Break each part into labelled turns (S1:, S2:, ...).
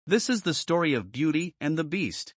S1: This is the story of Beauty and the Beast.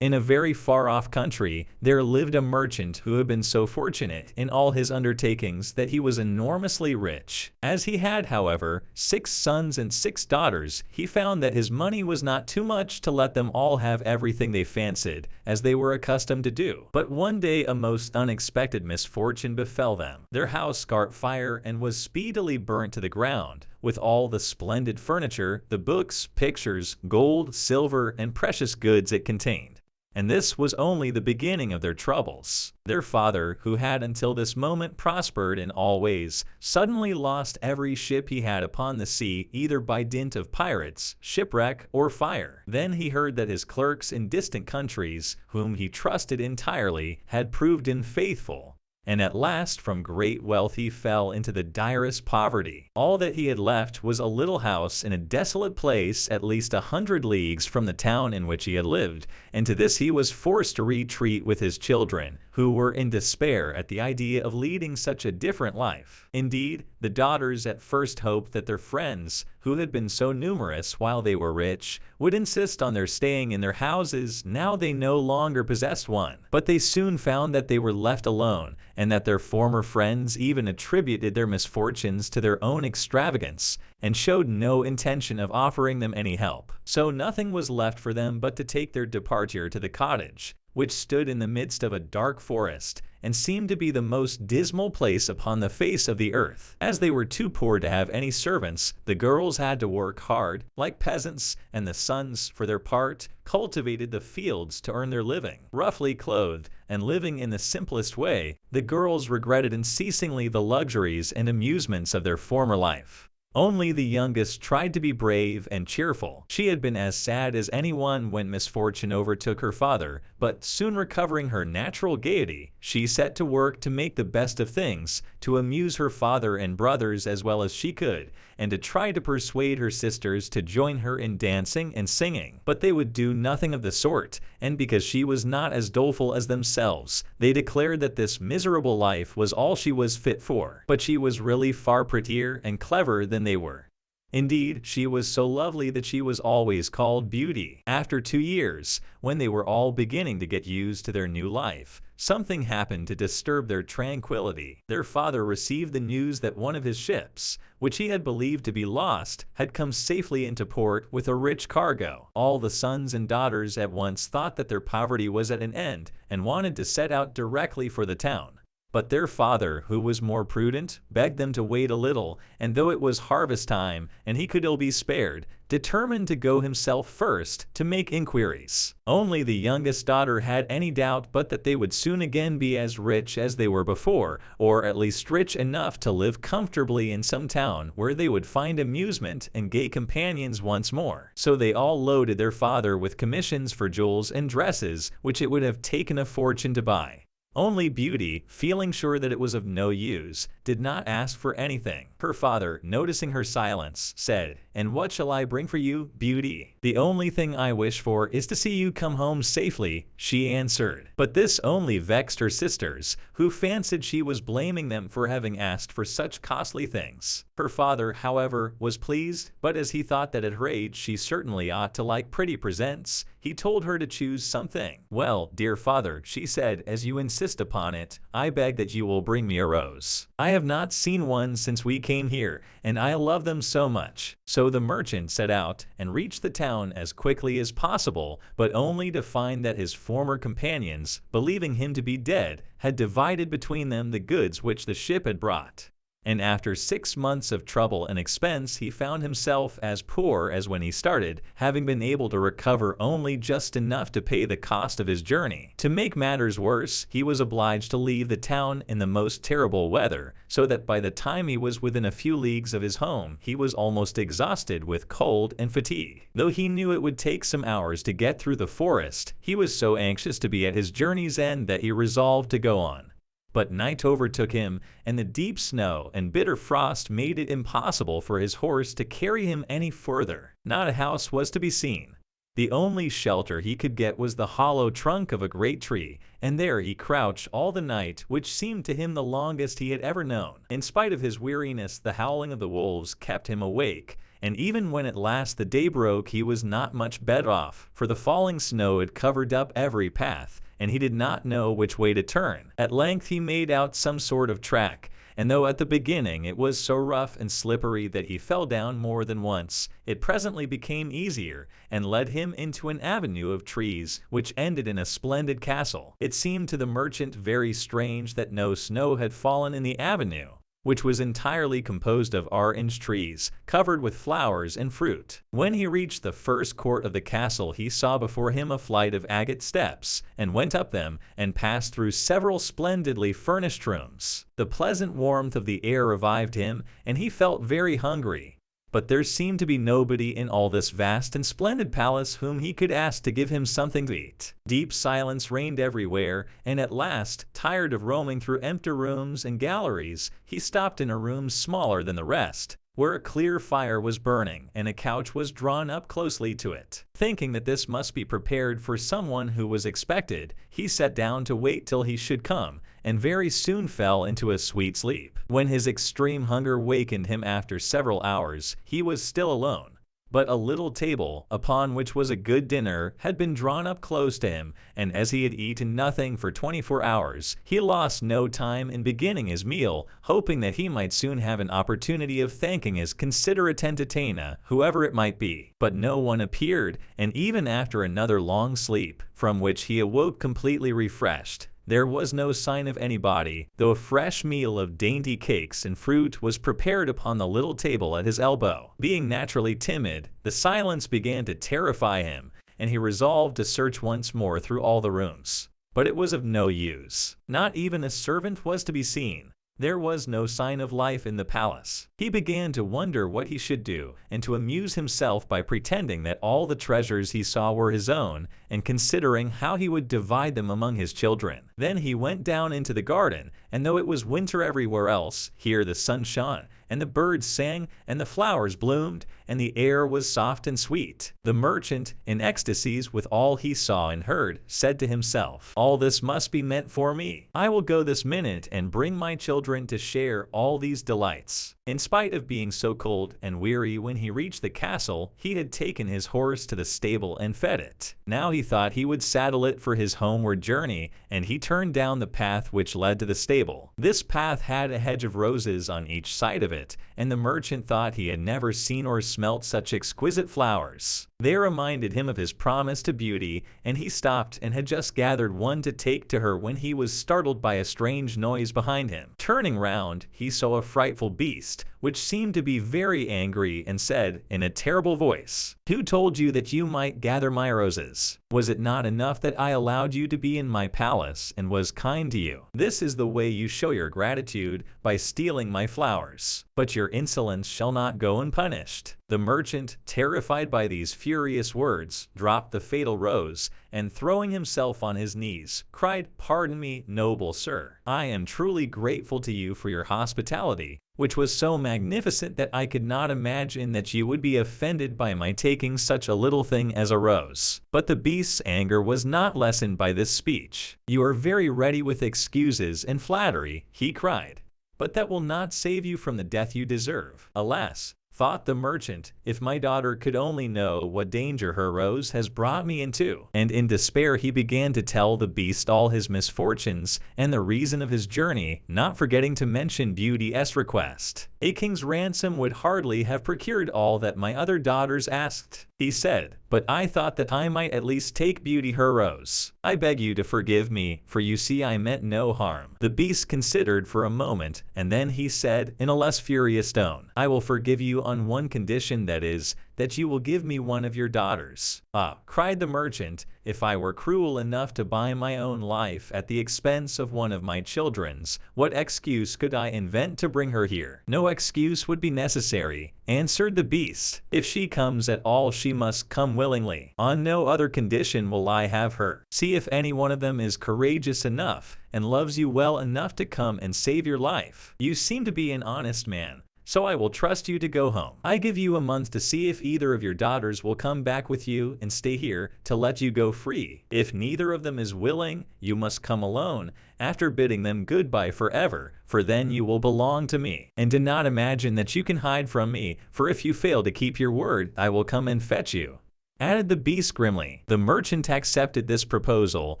S2: In a very far-off country, there lived a merchant who had been so fortunate in all his undertakings that he was enormously rich. As he had, however, 6 sons and 6 daughters, he found that his money was not too much to let them all have everything they fancied, as they were accustomed to do. But one day a most unexpected misfortune befell them. Their house caught fire and was speedily burnt to the ground, with all the splendid furniture, the books, pictures, gold, silver, and precious goods it contained. And this was only the beginning of their troubles. Their father, who had until this moment prospered in all ways, suddenly lost every ship he had upon the sea, either by dint of pirates, shipwreck, or fire. Then he heard that his clerks in distant countries, whom he trusted entirely, had proved unfaithful. And at last from great wealth he fell into the direst poverty. All that he had left was a little house in a desolate place at least 100 leagues from the town in which he had lived, and to this he was forced to retreat with his children, who were in despair at the idea of leading such a different life. Indeed, the daughters at first hoped that their friends, who had been so numerous while they were rich, would insist on their staying in their houses now they no longer possessed one. But they soon found that they were left alone, and that their former friends even attributed their misfortunes to their own extravagance, and showed no intention of offering them any help. So nothing was left for them but to take their departure to the cottage, which stood in the midst of a dark forest, and seemed to be the most dismal place upon the face of the earth. As they were too poor to have any servants, the girls had to work hard, like peasants, and the sons, for their part, cultivated the fields to earn their living. Roughly clothed, and living in the simplest way, the girls regretted unceasingly the luxuries and amusements of their former life. Only the youngest tried to be brave and cheerful. She had been as sad as anyone when misfortune overtook her father, but soon recovering her natural gaiety, she set to work to make the best of things, to amuse her father and brothers as well as she could, and to try to persuade her sisters to join her in dancing and singing. But they would do nothing of the sort, and because she was not as doleful as themselves, they declared that this miserable life was all she was fit for. But she was really far prettier and clever than they were. Indeed, she was so lovely that she was always called Beauty. After 2 years, when they were all beginning to get used to their new life, something happened to disturb their tranquility. Their father received the news that one of his ships, which he had believed to be lost, had come safely into port with a rich cargo. All the sons and daughters at once thought that their poverty was at an end, and wanted to set out directly for the town. But their father, who was more prudent, begged them to wait a little, and though it was harvest time, and he could ill be spared, determined to go himself first to make inquiries. Only the youngest daughter had any doubt but that they would soon again be as rich as they were before, or at least rich enough to live comfortably in some town where they would find amusement and gay companions once more. So they all loaded their father with commissions for jewels and dresses which it would have taken a fortune to buy. Only Beauty, feeling sure that it was of no use, did not ask for anything. Her father, noticing her silence, said, "And what shall I bring for you, Beauty?" "The only thing I wish for is to see you come home safely," she answered. But this only vexed her sisters, who fancied she was blaming them for having asked for such costly things. Her father, however, was pleased, but as he thought that at her age she certainly ought to like pretty presents, he told her to choose something. "Well, dear father," she said, "as you insist upon it, I beg that you will bring me a rose. I have not seen one since we came here, and I love them so much." So the merchant set out and reached the town as quickly as possible, but only to find that his former companions, believing him to be dead, had divided between them the goods which the ship had brought. And after 6 months of trouble and expense, he found himself as poor as when he started, having been able to recover only just enough to pay the cost of his journey. To make matters worse, he was obliged to leave the town in the most terrible weather, so that by the time he was within a few leagues of his home, he was almost exhausted with cold and fatigue. Though he knew it would take some hours to get through the forest, he was so anxious to be at his journey's end that he resolved to go on. But night overtook him, and the deep snow and bitter frost made it impossible for his horse to carry him any further. Not a house was to be seen. The only shelter he could get was the hollow trunk of a great tree, and there he crouched all the night, which seemed to him the longest he had ever known. In spite of his weariness, the howling of the wolves kept him awake, and even when at last the day broke he was not much better off, for the falling snow had covered up every path, and he did not know which way to turn. At length he made out some sort of track, and though at the beginning it was so rough and slippery that he fell down more than once, it presently became easier, and led him into an avenue of trees, which ended in a splendid castle. It seemed to the merchant very strange that no snow had fallen in the avenue, which was entirely composed of orange trees, covered with flowers and fruit. When he reached the first court of the castle, he saw before him a flight of agate steps, and went up them, and passed through several splendidly furnished rooms. The pleasant warmth of the air revived him, and he felt very hungry. But there seemed to be nobody in all this vast and splendid palace whom he could ask to give him something to eat. Deep silence reigned everywhere, and at last, tired of roaming through empty rooms and galleries, he stopped in a room smaller than the rest, where a clear fire was burning, and a couch was drawn up closely to it. Thinking that this must be prepared for someone who was expected, he sat down to wait till he should come, and very soon fell into a sweet sleep. When his extreme hunger wakened him after several hours, he was still alone. But a little table, upon which was a good dinner, had been drawn up close to him, and as he had eaten nothing for 24 hours, he lost no time in beginning his meal, hoping that he might soon have an opportunity of thanking his considerate entertainer, whoever it might be. But no one appeared, and even after another long sleep, from which he awoke completely refreshed, there was no sign of anybody, though a fresh meal of dainty cakes and fruit was prepared upon the little table at his elbow. Being naturally timid, the silence began to terrify him, and he resolved to search once more through all the rooms. But it was of no use. Not even a servant was to be seen. There was no sign of life in the palace. He began to wonder what he should do, and to amuse himself by pretending that all the treasures he saw were his own, and considering how he would divide them among his children. Then he went down into the garden, and though it was winter everywhere else, here the sun shone, and the birds sang, and the flowers bloomed, and the air was soft and sweet. The merchant, in ecstasies with all he saw and heard, said to himself, "All this must be meant for me. I will go this minute and bring my children to share all these delights." In spite of being so cold and weary when he reached the castle, he had taken his horse to the stable and fed it. Now he thought he would saddle it for his homeward journey, and he turned down the path which led to the stable. This path had a hedge of roses on each side of it, and the merchant thought he had never seen or smelt such exquisite flowers. They reminded him of his promise to Beauty, and he stopped and had just gathered one to take to her when he was startled by a strange noise behind him. Turning round, he saw a frightful beast, which seemed to be very angry, and said, in a terrible voice, "Who told you that you might gather my roses? Was it not enough that I allowed you to be in my palace and was kind to you? This is the way you show your gratitude, by stealing my flowers. But your insolence shall not go unpunished." The merchant, terrified by these furious words, dropped the fatal rose, and throwing himself on his knees, cried, "Pardon me, noble sir. I am truly grateful to you for your hospitality, which was so magnificent that I could not imagine that you would be offended by my taking such a little thing as a rose." But the beast's anger was not lessened by this speech. "You are very ready with excuses and flattery," he cried, "but that will not save you from the death you deserve." "Alas," thought the merchant, "if my daughter could only know what danger her rose has brought me into." And in despair he began to tell the beast all his misfortunes and the reason of his journey, not forgetting to mention Beauty's request. "A king's ransom would hardly have procured all that my other daughters asked," he said, "but I thought that I might at least take Beauty her rose. I beg you to forgive me, for you see I meant no harm." The beast considered for a moment, and then he said, in a less furious tone, "I will forgive you on one condition, that is, that you will give me one of your daughters." "Ah," cried the merchant, "if I were cruel enough to buy my own life at the expense of one of my children's, what excuse could I invent to bring her here?" "No excuse would be necessary," answered the beast. "If she comes at all, she must come willingly. On no other condition will I have her. See if any one of them is courageous enough and loves you well enough to come and save your life. You seem to be an honest man. so I will trust you to go home. I give you a month to see if either of your daughters will come back with you and stay here to let you go free. If neither of them is willing, you must come alone, after bidding them goodbye forever, for then you will belong to me. And do not imagine that you can hide from me, for if you fail to keep your word, I will come and fetch you," added the beast grimly. The merchant accepted this proposal,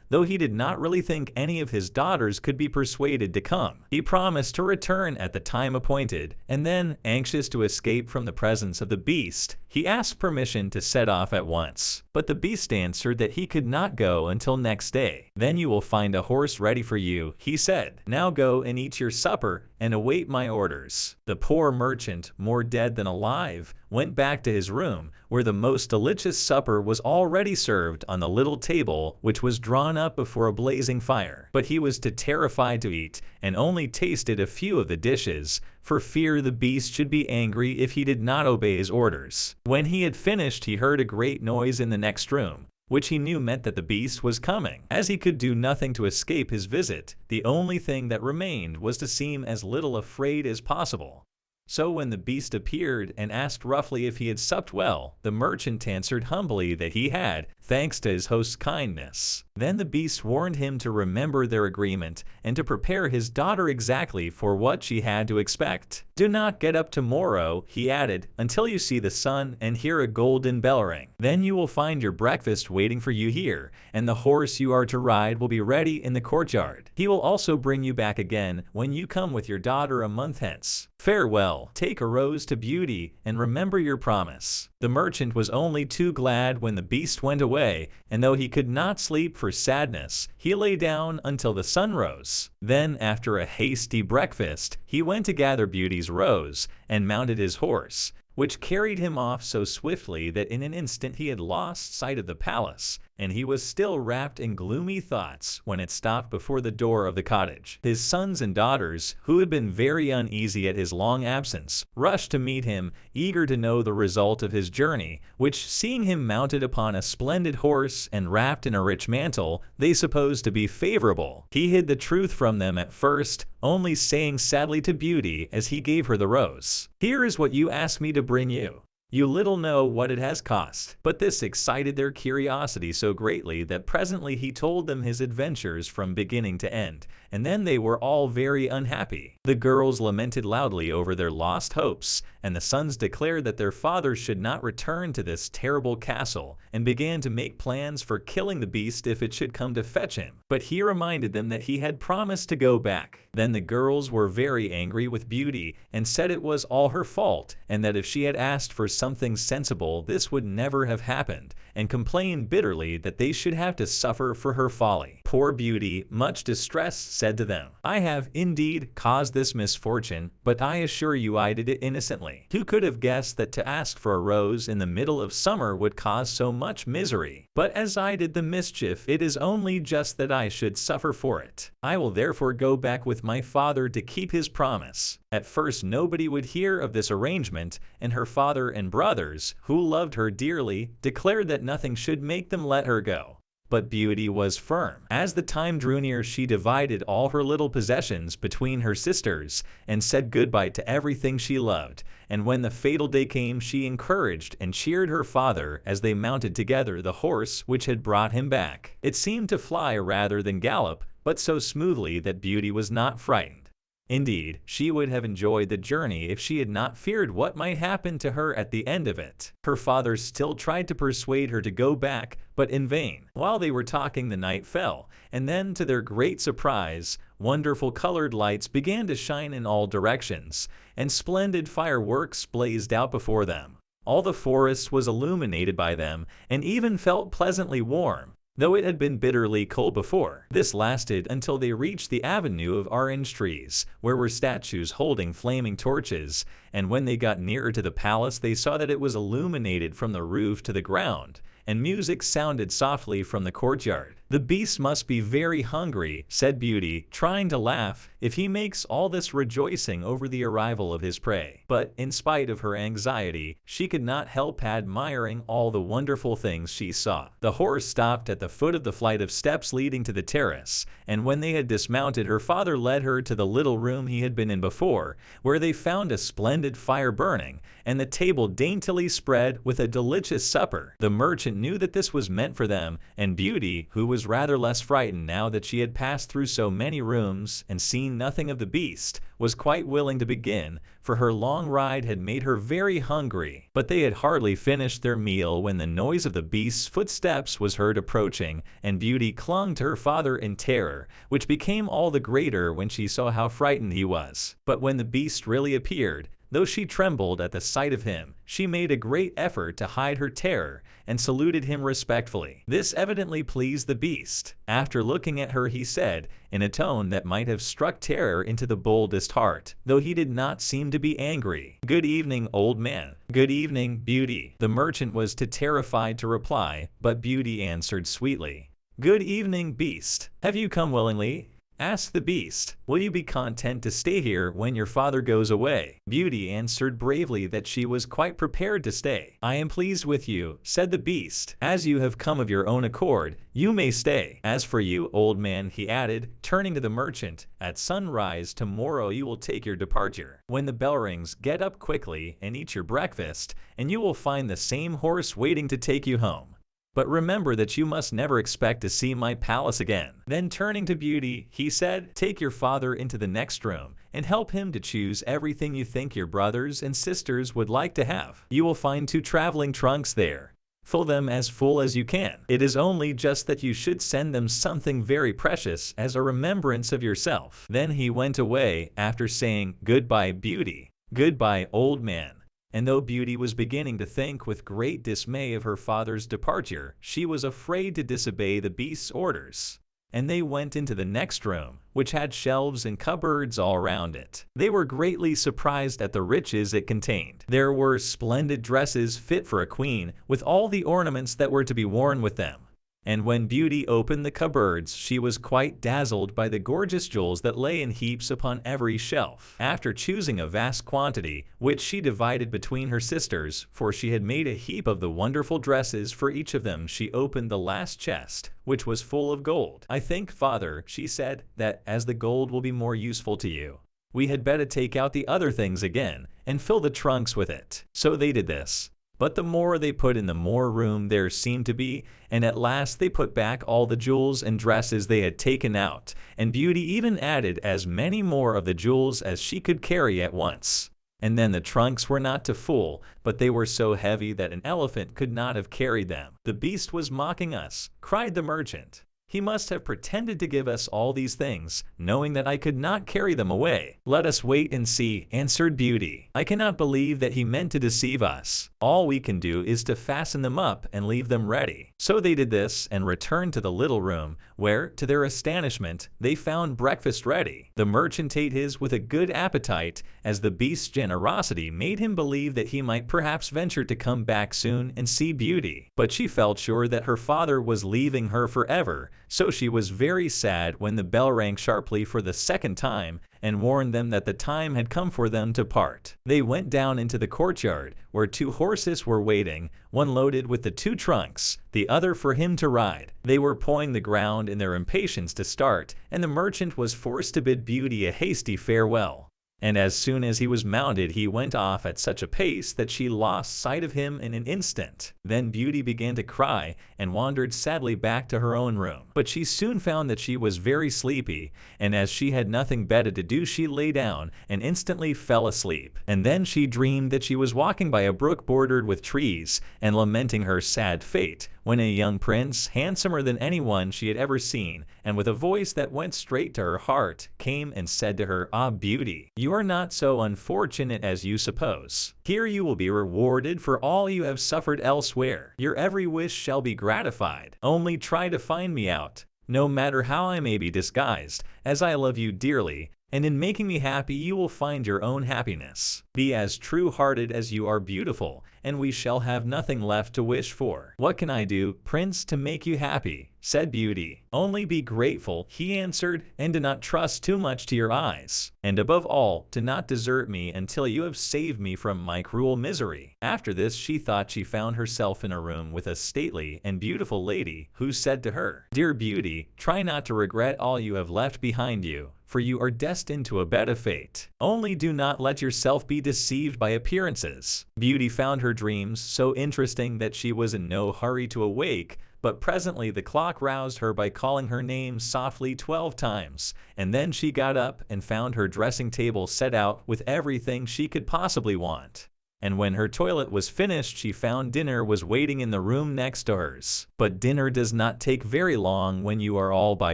S2: though he did not really think any of his daughters could be persuaded to come. He promised to return at the time appointed, and then, anxious to escape from the presence of the beast, he asked permission to set off at once. But the beast answered that he could not go until next day. "Then you will find a horse ready for you," he said. "Now go and eat your supper and await my orders." The poor merchant, more dead than alive, went back to his room, where the most delicious supper was already served on the little table which was drawn up before a blazing fire. But he was too terrified to eat, and only tasted a few of the dishes, for fear the beast should be angry if he did not obey his orders. When he had finished, he heard a great noise in the next room, which he knew meant that the beast was coming. As he could do nothing to escape his visit, the only thing that remained was to seem as little afraid as possible. So when the beast appeared and asked roughly if he had supped well, the merchant answered humbly that he had, thanks to his host's kindness. Then the beast warned him to remember their agreement and to prepare his daughter exactly for what she had to expect. "Do not get up tomorrow," he added, "until you see the sun and hear a golden bell ring. Then you will find your breakfast waiting for you here, and the horse you are to ride will be ready in the courtyard. He will also bring you back again when you come with your daughter a month hence. Farewell, take a rose to Beauty, and remember your promise." The merchant was only too glad when the beast went away, and though he could not sleep for sadness, he lay down until the sun rose. Then, after a hasty breakfast, he went to gather Beauty's rose, and mounted his horse, which carried him off so swiftly that in an instant he had lost sight of the palace, and he was still wrapped in gloomy thoughts when it stopped before the door of the cottage. His sons and daughters, who had been very uneasy at his long absence, rushed to meet him, eager to know the result of his journey, which, seeing him mounted upon a splendid horse and wrapped in a rich mantle, they supposed to be favorable. He hid the truth from them at first, only saying sadly to Beauty as he gave her the rose, "Here is what you asked me to bring you. You little know what it has cost." But this excited their curiosity so greatly that presently he told them his adventures from beginning to end, and then they were all very unhappy. The girls lamented loudly over their lost hopes, and the sons declared that their father should not return to this terrible castle, and began to make plans for killing the beast if it should come to fetch him. But he reminded them that he had promised to go back. Then the girls were very angry with Beauty, and said it was all her fault, and that if she had asked for something sensible this would never have happened, and complained bitterly that they should have to suffer for her folly. Poor Beauty, much distressed, said to them, "I have indeed caused this misfortune, but I assure you I did it innocently. Who could have guessed that to ask for a rose in the middle of summer would cause so much misery? But as I did the mischief, it is only just that I should suffer for it. I will therefore go back with my father to keep his promise." At first nobody would hear of this arrangement, and her father and brothers, who loved her dearly, declared that nothing should make them let her go. But Beauty was firm. As the time drew near, she divided all her little possessions between her sisters, and said goodbye to everything she loved. And when the fatal day came, she encouraged and cheered her father as they mounted together the horse which had brought him back. It seemed to fly rather than gallop, but so smoothly that Beauty was not frightened. Indeed, she would have enjoyed the journey if she had not feared what might happen to her at the end of it. Her father still tried to persuade her to go back, but in vain. While they were talking, the night fell, and then, to their great surprise, wonderful colored lights began to shine in all directions, and splendid fireworks blazed out before them. All the forest was illuminated by them, and even felt pleasantly warm, though it had been bitterly cold before. This lasted until they reached the avenue of orange trees, where were statues holding flaming torches, and when they got nearer to the palace they saw that it was illuminated from the roof to the ground, and music sounded softly from the courtyard. "The beast must be very hungry," said Beauty, trying to laugh, "if he makes all this rejoicing over the arrival of his prey." But in spite of her anxiety, she could not help admiring all the wonderful things she saw. The horse stopped at the foot of the flight of steps leading to the terrace, and when they had dismounted, her father led her to the little room he had been in before, where they found a splendid fire burning, and the table daintily spread with a delicious supper. The merchant knew that this was meant for them, and Beauty, who was rather less frightened now that she had passed through so many rooms and seen nothing of the beast, was quite willing to begin, for her long ride had made her very hungry. But they had hardly finished their meal when the noise of the beast's footsteps was heard approaching, and Beauty clung to her father in terror, which became all the greater when she saw how frightened he was. But when the beast really appeared, though she trembled at the sight of him, she made a great effort to hide her terror and saluted him respectfully. This evidently pleased the beast. After looking at her, he said, in a tone that might have struck terror into the boldest heart, though he did not seem to be angry, "Good evening, old man." "Good evening, Beauty." The merchant was too terrified to reply, but Beauty answered sweetly, "Good evening, beast. Have you come willingly?" asked the beast. "Will you be content to stay here when your father goes away?" Beauty answered bravely that she was quite prepared to stay. "I am pleased with you," said the beast. "As you have come of your own accord, you may stay. As for you, old man," he added, turning to the merchant, "at sunrise tomorrow you will take your departure. When the bell rings, get up quickly and eat your breakfast, and you will find the same horse waiting to take you home. But remember that you must never expect to see my palace again." Then turning to Beauty, he said, "Take your father into the next room and help him to choose everything you think your brothers and sisters would like to have. You will find 2 traveling trunks there. Fill them as full as you can. It is only just that you should send them something very precious as a remembrance of yourself." Then he went away after saying, "Goodbye, Beauty. Goodbye, old man." And though Beauty was beginning to think with great dismay of her father's departure, she was afraid to disobey the beast's orders. And they went into the next room, which had shelves and cupboards all round it. They were greatly surprised at the riches it contained. There were splendid dresses fit for a queen, with all the ornaments that were to be worn with them. And when Beauty opened the cupboards, she was quite dazzled by the gorgeous jewels that lay in heaps upon every shelf. After choosing a vast quantity, which she divided between her sisters, for she had made a heap of the wonderful dresses for each of them, she opened the last chest, which was full of gold. "I think, father," she said, "that as the gold will be more useful to you, we had better take out the other things again and fill the trunks with it." So they did this. But the more they put in, the more room there seemed to be, and at last they put back all the jewels and dresses they had taken out, and Beauty even added as many more of the jewels as she could carry at once. And then the trunks were not too full, but they were so heavy that an elephant could not have carried them. "The beast was mocking us," cried the merchant. "He must have pretended to give us all these things, knowing that I could not carry them away." "Let us wait and see," answered Beauty. "I cannot believe that he meant to deceive us. All we can do is to fasten them up and leave them ready." So they did this and returned to the little room, where, to their astonishment, they found breakfast ready. The merchant ate his with a good appetite, as the beast's generosity made him believe that he might perhaps venture to come back soon and see Beauty. But she felt sure that her father was leaving her forever, so she was very sad when the bell rang sharply for the second time and warned them that the time had come for them to part. They went down into the courtyard, where 2 horses were waiting, one loaded with the 2 trunks, the other for him to ride. They were pawing the ground in their impatience to start, and the merchant was forced to bid Beauty a hasty farewell. And as soon as he was mounted, he went off at such a pace that she lost sight of him in an instant. Then Beauty began to cry and wandered sadly back to her own room. But she soon found that she was very sleepy, and as she had nothing better to do, she lay down and instantly fell asleep. And then she dreamed that she was walking by a brook bordered with trees and lamenting her sad fate, when a young prince, handsomer than anyone she had ever seen, and with a voice that went straight to her heart, came and said to her, "Ah, Beauty, you are not so unfortunate as you suppose. Here you will be rewarded for all you have suffered elsewhere. Your every wish shall be gratified. Only try to find me out, no matter how I may be disguised, as I love you dearly, and in making me happy you will find your own happiness. Be as true-hearted as you are beautiful, and we shall have nothing left to wish for." "What can I do, Prince, to make you happy?" said Beauty. "Only be grateful," he answered, "and do not trust too much to your eyes. And above all, do not desert me until you have saved me from my cruel misery." After this she thought she found herself in a room with a stately and beautiful lady, who said to her, "Dear Beauty, try not to regret all you have left behind you, for you are destined to a better fate. Only do not let yourself be deceived by appearances." Beauty found her dreams so interesting that she was in no hurry to awake, but presently the clock roused her by calling her name softly 12 times, and then she got up and found her dressing table set out with everything she could possibly want. And when her toilet was finished, she found dinner was waiting in the room next to hers. But dinner does not take very long when you are all by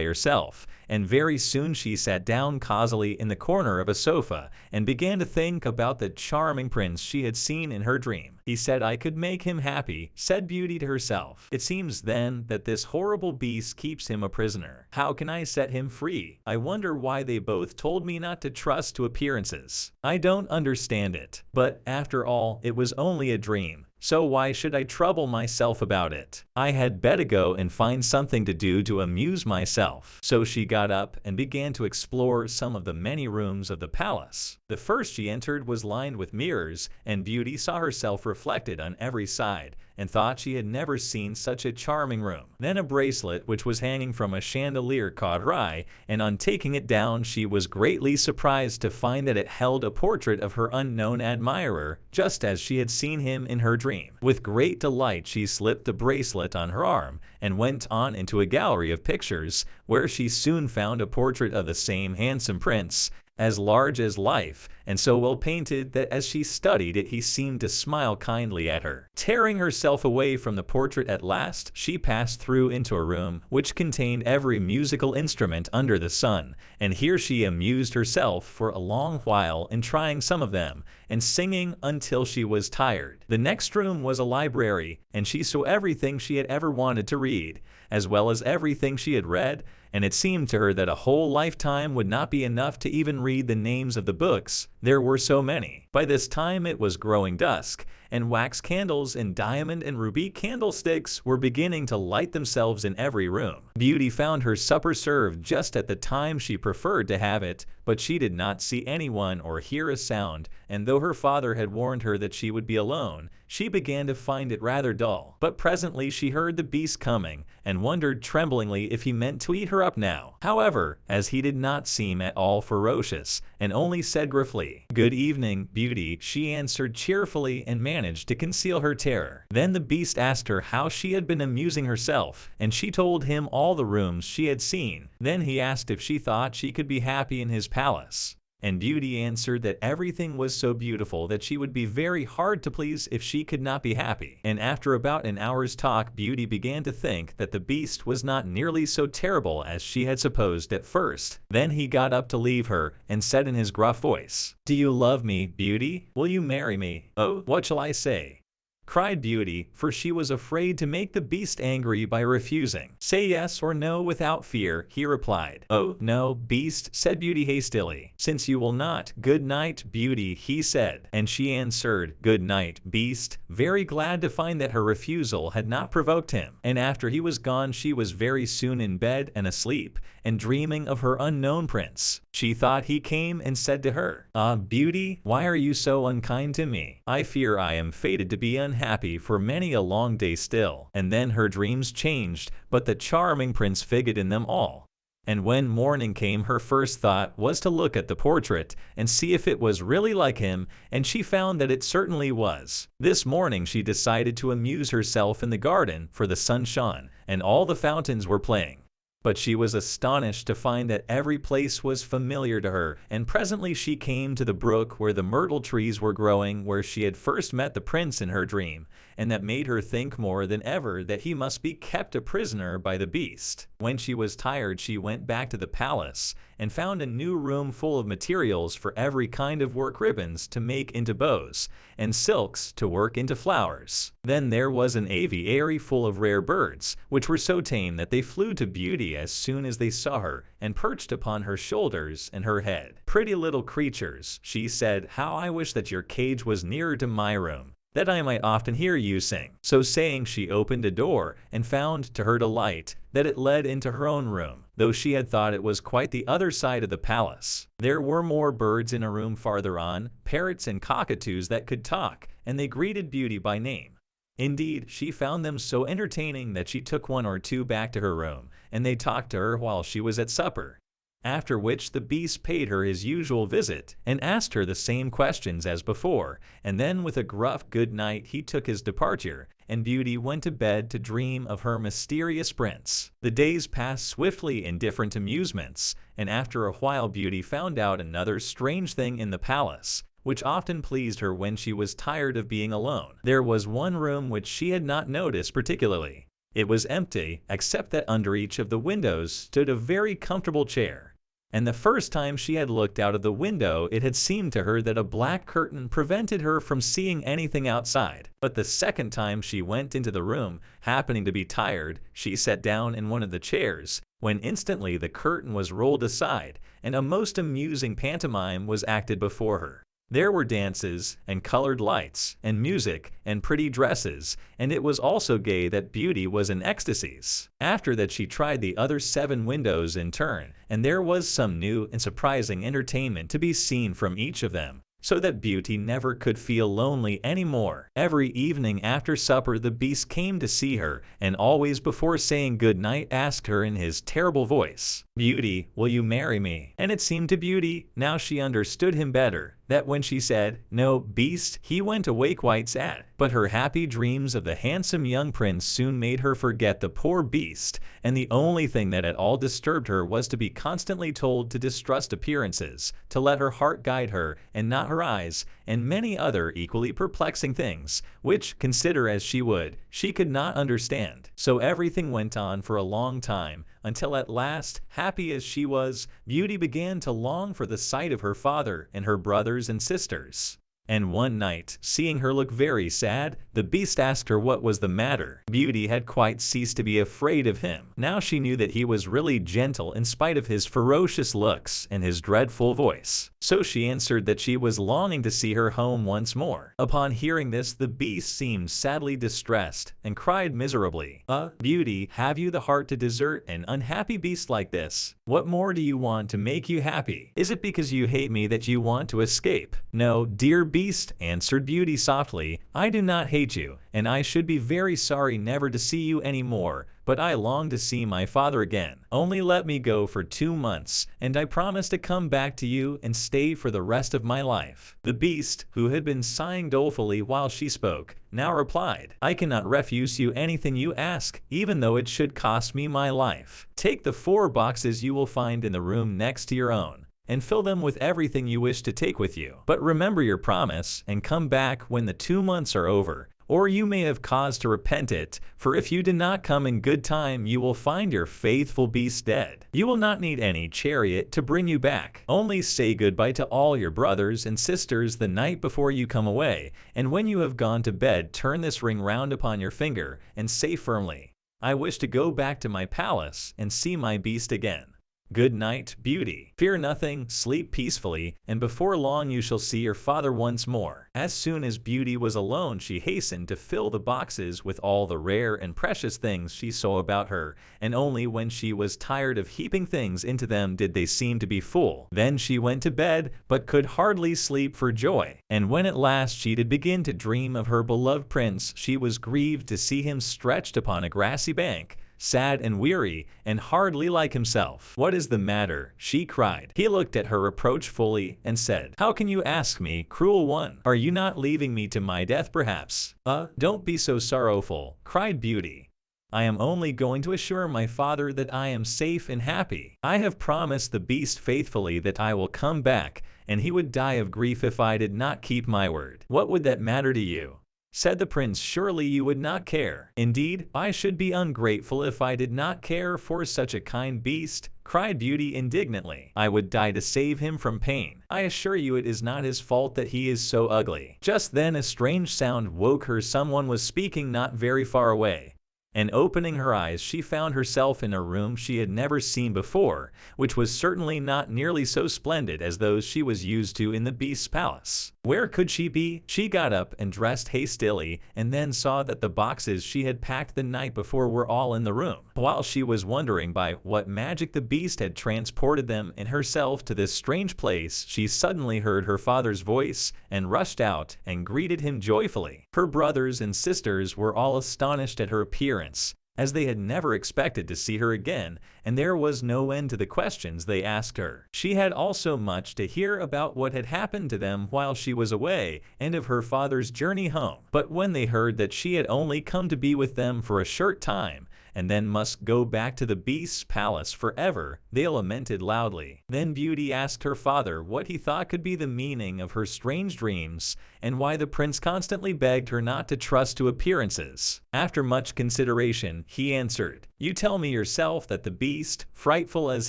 S2: yourself, and very soon she sat down cosily in the corner of a sofa and began to think about the charming prince she had seen in her dream. "He said I could make him happy," said Beauty to herself. "It seems then that this horrible beast keeps him a prisoner. How can I set him free? I wonder why they both told me not to trust to appearances. I don't understand it. But after all, it was only a dream, so why should I trouble myself about it? I had better go and find something to do to amuse myself." So she got up and began to explore some of the many rooms of the palace. The first she entered was lined with mirrors, and Beauty saw herself reflected on every side, and thought she had never seen such a charming room. Then a bracelet which was hanging from a chandelier caught her eye, and on taking it down she was greatly surprised to find that it held a portrait of her unknown admirer, just as she had seen him in her dream. With great delight she slipped the bracelet on her arm, and went on into a gallery of pictures, where she soon found a portrait of the same handsome prince, as large as life, and so well painted that as she studied it he seemed to smile kindly at her. Tearing herself away from the portrait at last, she passed through into a room which contained every musical instrument under the sun, and here she amused herself for a long while in trying some of them, and singing until she was tired. The next room was a library, and she saw everything she had ever wanted to read, as well as everything she had read, and it seemed to her that a whole lifetime would not be enough to even read the names of the books, there were so many. By this time it was growing dusk, and wax candles and diamond and ruby candlesticks were beginning to light themselves in every room. Beauty found her supper served just at the time she preferred to have it, but she did not see anyone or hear a sound, and though her father had warned her that she would be alone, she began to find it rather dull. But presently she heard the beast coming, and wondered tremblingly if he meant to eat her up now. However, as he did not seem at all ferocious, and only said gruffly, "Good evening, Beauty," she answered cheerfully and managed to conceal her terror. Then the beast asked her how she had been amusing herself, and she told him all the rooms she had seen. Then he asked if she thought she could be happy in his palace, and Beauty answered that everything was so beautiful that she would be very hard to please if she could not be happy. And after about an hour's talk, Beauty began to think that the beast was not nearly so terrible as she had supposed at first. Then he got up to leave her, and said in his gruff voice, "Do you love me, Beauty? Will you marry me?" "Oh, what shall I say?" cried Beauty, for she was afraid to make the beast angry by refusing. "Say yes or no without fear," he replied. "Oh, no, beast," said Beauty hastily. "Since you will not, good night, Beauty," he said. And she answered, "Good night, beast," very glad to find that her refusal had not provoked him. And after he was gone she was very soon in bed and asleep, and dreaming of her unknown prince. She thought he came and said to her, "Ah, Beauty, why are you so unkind to me? I fear I am fated to be unhappy for many a long day still." And then her dreams changed, but the charming prince figured in them all. And when morning came her first thought was to look at the portrait and see if it was really like him, and she found that it certainly was. This morning she decided to amuse herself in the garden, for the sun shone, and all the fountains were playing. But she was astonished to find that every place was familiar to her, and presently she came to the brook where the myrtle trees were growing, where she had first met the prince in her dream, and that made her think more than ever that he must be kept a prisoner by the beast. When she was tired she went back to the palace, and found a new room full of materials for every kind of work, ribbons to make into bows, and silks to work into flowers. Then there was an aviary full of rare birds, which were so tame that they flew to Beauty Beauty as soon as they saw her and perched upon her shoulders and her head. "Pretty little creatures," she said, "how I wish that your cage was nearer to my room, that I might often hear you sing." So saying, she opened a door and found to her delight that it led into her own room, though she had thought it was quite the other side of the palace. There were more birds in a room farther on, parrots and cockatoos that could talk, and they greeted Beauty by name. Indeed, she found them so entertaining that she took one or two back to her room, and they talked to her while she was at supper. After which the Beast paid her his usual visit and asked her the same questions as before, and then with a gruff good night he took his departure, and Beauty went to bed to dream of her mysterious prince. The days passed swiftly in different amusements, and after a while Beauty found out another strange thing in the palace, which often pleased her when she was tired of being alone. There was one room which she had not noticed particularly. It was empty, except that under each of the windows stood a very comfortable chair. And the first time she had looked out of the window, it had seemed to her that a black curtain prevented her from seeing anything outside. But the second time she went into the room, happening to be tired, she sat down in one of the chairs, when instantly the curtain was rolled aside, and a most amusing pantomime was acted before her. There were dances, and colored lights, and music, and pretty dresses, and it was also gay that Beauty was in ecstasies. After that she tried the other 7 windows in turn, and there was some new and surprising entertainment to be seen from each of them, so that Beauty never could feel lonely any more. Every evening after supper the Beast came to see her, and always before saying good night asked her in his terrible voice, "Beauty, will you marry me?" And it seemed to Beauty, now she understood him better, that when she said, "No, Beast," he went away quite sad. But her happy dreams of the handsome young prince soon made her forget the poor Beast, and the only thing that at all disturbed her was to be constantly told to distrust appearances, to let her heart guide her, and not her eyes, and many other equally perplexing things, which, consider as she would, she could not understand. So everything went on for a long time, until at last, happy as she was, Beauty began to long for the sight of her father and her brothers and sisters. And one night, seeing her look very sad, the Beast asked her what was the matter. Beauty had quite ceased to be afraid of him. Now she knew that he was really gentle in spite of his ferocious looks and his dreadful voice. So she answered that she was longing to see her home once more. Upon hearing this, the Beast seemed sadly distressed and cried miserably, Beauty, have you the heart to desert an unhappy beast like this? What more do you want to make you happy? Is it because you hate me that you want to escape?" "No, dear Beast," answered Beauty softly, "I do not hate you, and I should be very sorry never to see you any more, but I long to see my father again. Only let me go for 2 months, and I promise to come back to you and stay for the rest of my life." The Beast, who had been sighing dolefully while she spoke, now replied, "I cannot refuse you anything you ask, even though it should cost me my life. Take the 4 boxes you will find in the room next to your own, and fill them with everything you wish to take with you. But remember your promise, and come back when the 2 months are over, or you may have cause to repent it, for if you do not come in good time you will find your faithful Beast dead. You will not need any chariot to bring you back. Only say goodbye to all your brothers and sisters the night before you come away, and when you have gone to bed turn this ring round upon your finger, and say firmly, 'I wish to go back to my palace and see my Beast again.' Good night, Beauty. Fear nothing, sleep peacefully, and before long you shall see your father once more." As soon as Beauty was alone, she hastened to fill the boxes with all the rare and precious things she saw about her, and only when she was tired of heaping things into them did they seem to be full. Then she went to bed, but could hardly sleep for joy. And when at last she did begin to dream of her beloved prince, she was grieved to see him stretched upon a grassy bank, sad and weary, and hardly like himself. "What is the matter?" she cried. He looked at her reproachfully and said, "How can you ask me, cruel one? Are you not leaving me to my death perhaps?" Don't be so sorrowful," cried Beauty. "I am only going to assure my father that I am safe and happy. I have promised the Beast faithfully that I will come back, and he would die of grief if I did not keep my word." "What would that matter to you?" said the prince. "Surely you would not care." "Indeed, I should be ungrateful if I did not care for such a kind beast," cried Beauty indignantly. "I would die to save him from pain. I assure you it is not his fault that he is so ugly." Just then a strange sound woke her. Someone was speaking not very far away. and opening her eyes she found herself in a room she had never seen before, which was certainly not nearly so splendid as those she was used to in the Beast's palace. Where could she be? She got up and dressed hastily, and then saw that the boxes she had packed the night before were all in the room. While she was wondering by what magic the Beast had transported them and herself to this strange place, she suddenly heard her father's voice and rushed out and greeted him joyfully. Her brothers and sisters were all astonished at her appearance, as they had never expected to see her again, and there was no end to the questions they asked her. She had also much to hear about what had happened to them while she was away, and of her father's journey home. But when they heard that she had only come to be with them for a short time, and then must go back to the Beast's palace forever, they lamented loudly. Then Beauty asked her father what he thought could be the meaning of her strange dreams, and why the prince constantly begged her not to trust to appearances. After much consideration, he answered, "You tell me yourself that the Beast, frightful as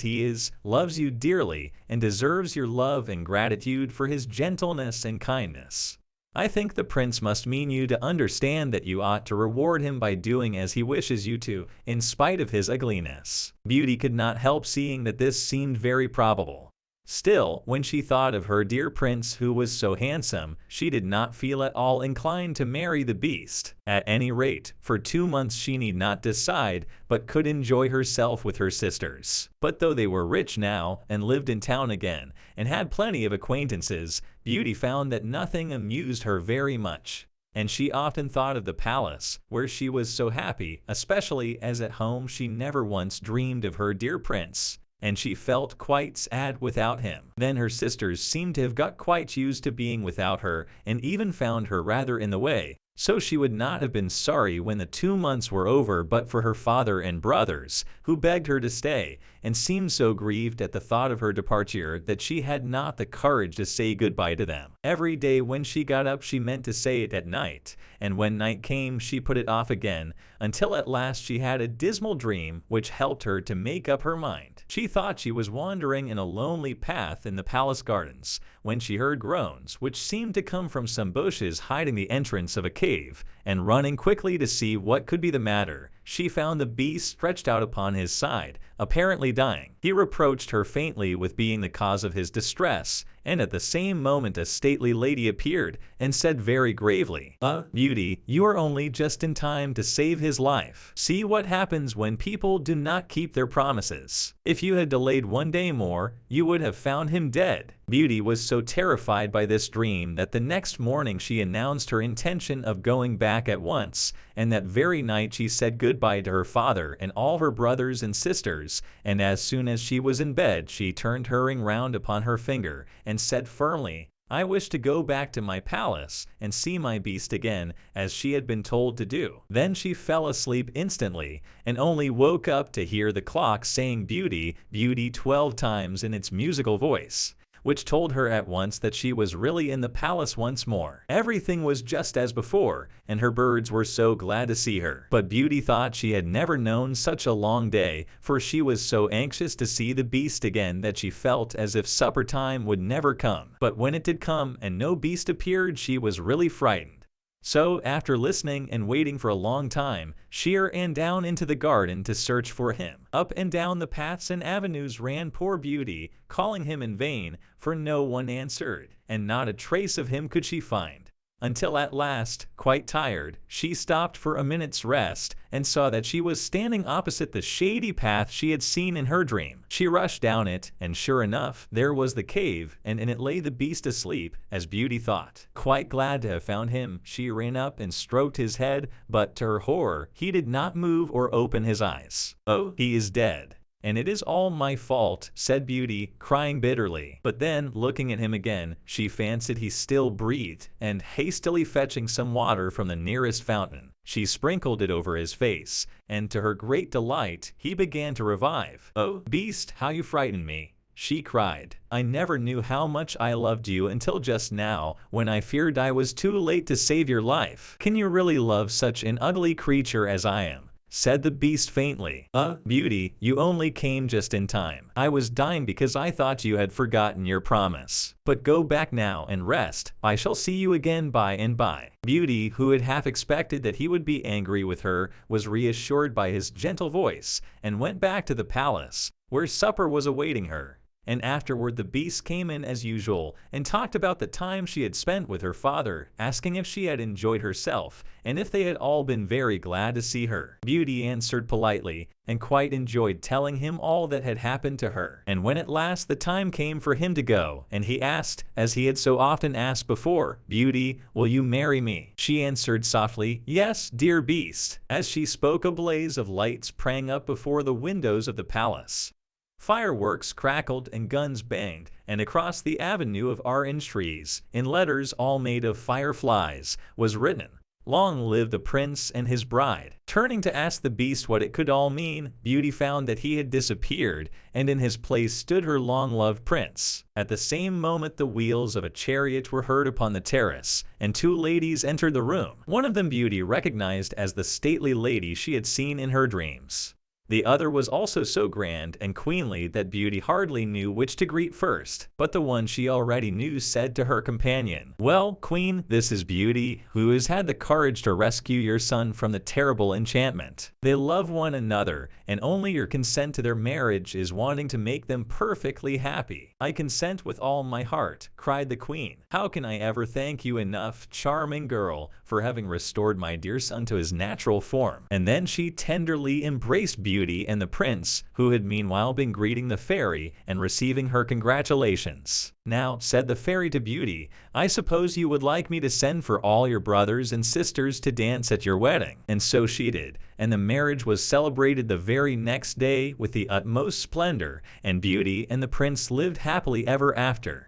S2: he is, loves you dearly, and deserves your love and gratitude for his gentleness and kindness. I think the prince must mean you to understand that you ought to reward him by doing as he wishes you to, in spite of his ugliness." Beauty could not help seeing that this seemed very probable. Still, when she thought of her dear prince who was so handsome, she did not feel at all inclined to marry the Beast. At any rate, for 2 months she need not decide, but could enjoy herself with her sisters. But though they were rich now, and lived in town again, and had plenty of acquaintances, Beauty found that nothing amused her very much. And she often thought of the palace, where she was so happy, especially as at home she never once dreamed of her dear prince, and she felt quite sad without him. Then her sisters seemed to have got quite used to being without her, and even found her rather in the way, so she would not have been sorry when the 2 months were over but for her father and brothers, who begged her to stay, and seemed so grieved at the thought of her departure that she had not the courage to say goodbye to them. Every day when she got up she meant to say it at night, and when night came she put it off again, until at last she had a dismal dream which helped her to make up her mind. She thought she was wandering in a lonely path in the palace gardens, when she heard groans which seemed to come from some bushes hiding the entrance of a cave, and running quickly to see what could be the matter, she found the Beast stretched out upon his side, apparently dying. He reproached her faintly with being the cause of his distress, and at the same moment a stately lady appeared, and said very gravely, Beauty, you are only just in time to save his life. See what happens when people do not keep their promises. If you had delayed 1 day more, you would have found him dead." Beauty was so terrified by this dream that the next morning she announced her intention of going back at once, and that very night she said goodbye to her father and all her brothers and sisters, and as soon as she was in bed she turned her ring round upon her finger, and said firmly, "I wish to go back to my palace and see my Beast again, as she had been told to do." Then she fell asleep instantly, and only woke up to hear the clock saying "Beauty, Beauty" 12 times in its musical voice, which told her at once that she was really in the palace once more. Everything was just as before, and her birds were so glad to see her. But Beauty thought she had never known such a long day, for she was so anxious to see the Beast again that she felt as if supper time would never come. But when it did come and no Beast appeared, she was really frightened. So, after listening and waiting for a long time, she ran down into the garden to search for him. Up and down the paths and avenues ran poor Beauty, calling him in vain, for no one answered, and not a trace of him could she find. Until at last, quite tired, she stopped for a minute's rest, and saw that she was standing opposite the shady path she had seen in her dream. She rushed down it, and sure enough, there was the cave, and in it lay the Beast asleep, as Beauty thought. Quite glad to have found him, she ran up and stroked his head, but to her horror, he did not move or open his eyes. "Oh, he is dead. And it is all my fault," said Beauty, crying bitterly. But then, looking at him again, she fancied he still breathed, and hastily fetching some water from the nearest fountain, she sprinkled it over his face, and to her great delight, he began to revive. "Oh, Beast, how you frightened me!" she cried. "I never knew how much I loved you until just now, when I feared I was too late to save your life. Can you really love such an ugly creature as I am?" said the Beast faintly. Beauty, you only came just in time. I was dying because I thought you had forgotten your promise. But go back now and rest. I shall see you again by and by. Beauty, who had half expected that he would be angry with her, was reassured by his gentle voice and went back to the palace, where supper was awaiting her. And afterward the Beast came in as usual and talked about the time she had spent with her father, asking if she had enjoyed herself and if they had all been very glad to see her. Beauty answered politely and quite enjoyed telling him all that had happened to her. And when at last the time came for him to go, and he asked, as he had so often asked before, "Beauty, will you marry me?" She answered softly, "Yes, dear Beast." As she spoke, a blaze of lights sprang up before the windows of the palace. Fireworks crackled and guns banged, and across the avenue of orange trees, in letters all made of fireflies, was written, "Long live the prince and his bride." Turning to ask the Beast what it could all mean, Beauty found that he had disappeared, and in his place stood her long-loved prince. At the same moment the wheels of a chariot were heard upon the terrace, and two ladies entered the room. One of them Beauty recognized as the stately lady she had seen in her dreams. The other was also so grand and queenly that Beauty hardly knew which to greet first, but the one she already knew said to her companion, "Well, Queen, this is Beauty, who has had the courage to rescue your son from the terrible enchantment. They love one another, and only your consent to their marriage is wanting to make them perfectly happy." "I consent with all my heart," cried the Queen. "How can I ever thank you enough, charming girl, for having restored my dear son to his natural form?" And then she tenderly embraced Beauty and the prince, who had meanwhile been greeting the fairy and receiving her congratulations. "Now," said the fairy to Beauty, "I suppose you would like me to send for all your brothers and sisters to dance at your wedding." And so she did, and the marriage was celebrated the very next day with the utmost splendor, and Beauty and the prince lived happily ever after.